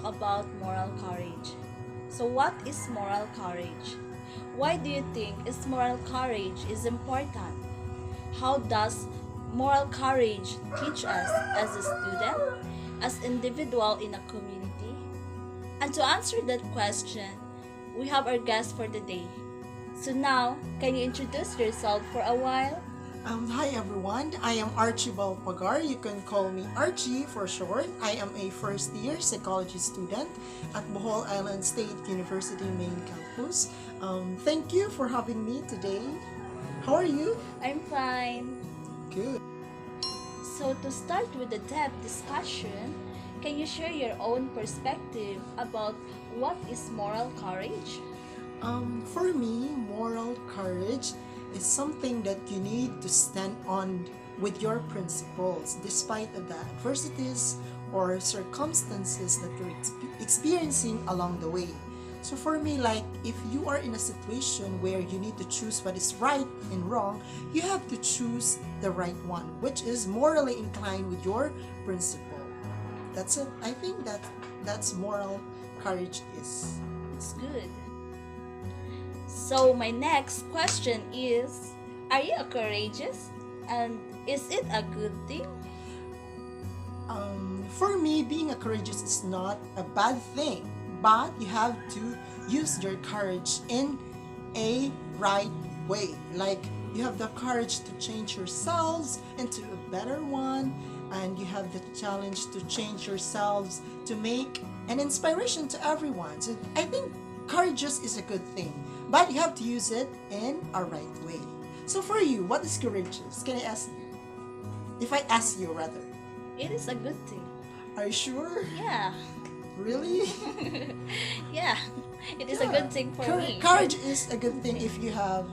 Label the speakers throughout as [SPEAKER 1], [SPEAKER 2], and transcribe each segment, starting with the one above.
[SPEAKER 1] about moral courage. So what is moral courage? Why do you think is moral courage is important? How does moral courage teach us as a student, as individual in a community? And to answer that question, we have our guest for the day. So now, can you introduce yourself for a while?
[SPEAKER 2] Hi everyone, I am Archibald Pagar. You can call me Archie for short. I am a first year psychology student at Bohol Island State University main campus. Thank you for having me today. How are you?
[SPEAKER 1] I'm fine.
[SPEAKER 2] Good.
[SPEAKER 1] So to start with the depth discussion, can you share your own perspective about what is moral courage?
[SPEAKER 2] For me, moral courage is something that you need to stand on with your principles despite of the adversities or circumstances that you're experiencing along the way. So for me, like if you are in a situation where you need to choose what is right and wrong, you have to choose the right one, which is morally inclined with your principle. That's it. I think that's moral courage is.
[SPEAKER 1] It's good. So my next question is, are you courageous? And is it a good thing?
[SPEAKER 2] For me, being a courageous is not a bad thing, but you have to use your courage in a right way. Like you have the courage to change yourselves into a better one, and you have the challenge to change yourselves to make an inspiration to everyone. So I think courageous is a good thing, but you have to use it in a right way. So for you, what is courageous? Can I ask you? If I ask you rather.
[SPEAKER 1] It is a good thing.
[SPEAKER 2] Are you sure?
[SPEAKER 1] Yeah.
[SPEAKER 2] Really?
[SPEAKER 1] Yeah. It is a
[SPEAKER 2] Yeah.
[SPEAKER 1] good thing for me.
[SPEAKER 2] Courage is a good thing if you have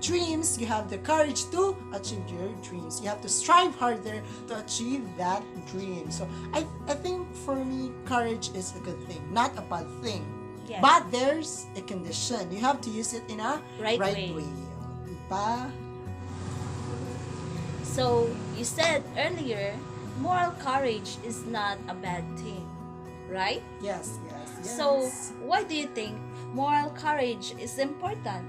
[SPEAKER 2] dreams, you have the courage to achieve your dreams. You have to strive harder to achieve that dream. So I think for me, courage is a good thing, not a bad thing.
[SPEAKER 1] Yes.
[SPEAKER 2] But there's a condition. You have to use it in a
[SPEAKER 1] Right
[SPEAKER 2] right
[SPEAKER 1] way.
[SPEAKER 2] way. Diba?
[SPEAKER 1] So you said earlier, moral courage is not a bad thing, right?
[SPEAKER 2] Yes, yes, yes.
[SPEAKER 1] So why do you think moral courage is important?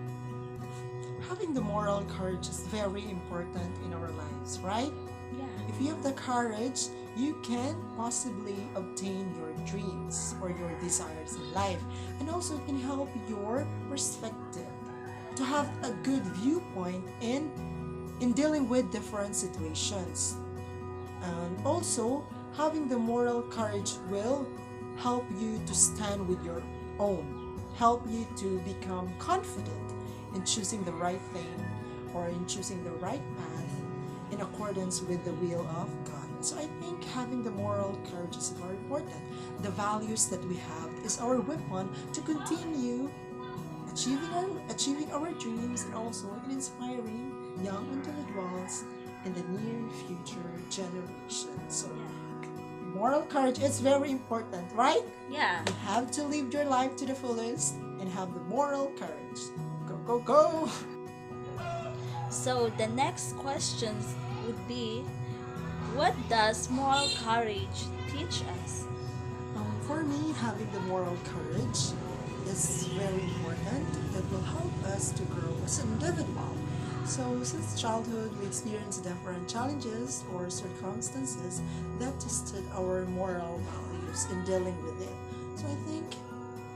[SPEAKER 2] having the moral courage is very important in our lives, right?
[SPEAKER 1] Yeah.
[SPEAKER 2] If you have the courage, you can possibly obtain your dreams or your desires in life. And also it can help your perspective to have a good viewpoint in dealing with different situations. And also having the moral courage will help you to stand with your own, help you to become confident in choosing the right thing or in choosing the right path in accordance with the will of God. So I think having the moral courage is very important. The values that we have is our weapon to continue achieving our dreams and also in inspiring young individuals in the near future generation. So moral courage is very important, right?
[SPEAKER 1] Yeah.
[SPEAKER 2] You have to live your life to the fullest and have the moral courage. Go, go, go!
[SPEAKER 1] So the next questions would be, what does moral courage teach us?
[SPEAKER 2] For me, having the moral courage is very important. That will help us to grow as an individual. So since childhood, we experience different challenges or circumstances that tested our moral values in dealing with it. So I think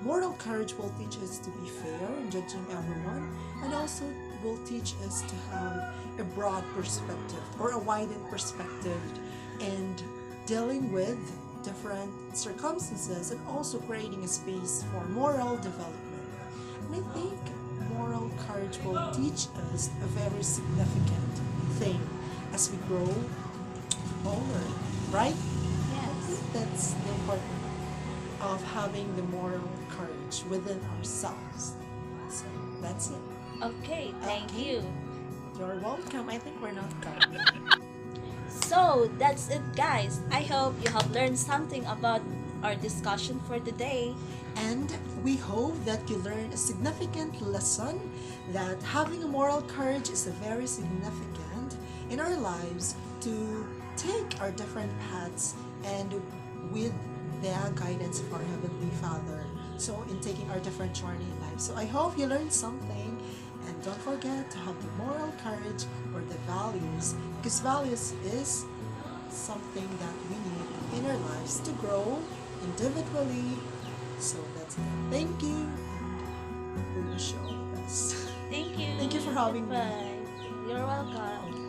[SPEAKER 2] moral courage will teach us to be fair in judging everyone, and also will teach us to have a broad perspective or a widened perspective and dealing with different circumstances and also creating a space for moral development. And I think moral courage will teach us a very significant thing as we grow older, right? I
[SPEAKER 1] Yes.
[SPEAKER 2] think that's the important of having the moral courage within ourselves. So that's it.
[SPEAKER 1] Okay, thank
[SPEAKER 2] Okay.
[SPEAKER 1] you.
[SPEAKER 2] You're welcome. I think we're not done.
[SPEAKER 1] So that's it, guys. I hope you have learned something about our discussion for today.
[SPEAKER 2] And we hope that you learn a significant lesson that having a moral courage is very significant in our lives to take our different paths and with the guidance of our Heavenly Father. So in taking our different journey in life. So I hope you learned something, and don't forget to have the moral courage or the values, because values is something that we need in our lives to grow individually. So that's it. Thank you. We wish you all the best.
[SPEAKER 1] Thank you.
[SPEAKER 2] Thank you for having me.
[SPEAKER 1] Goodbye. You're welcome.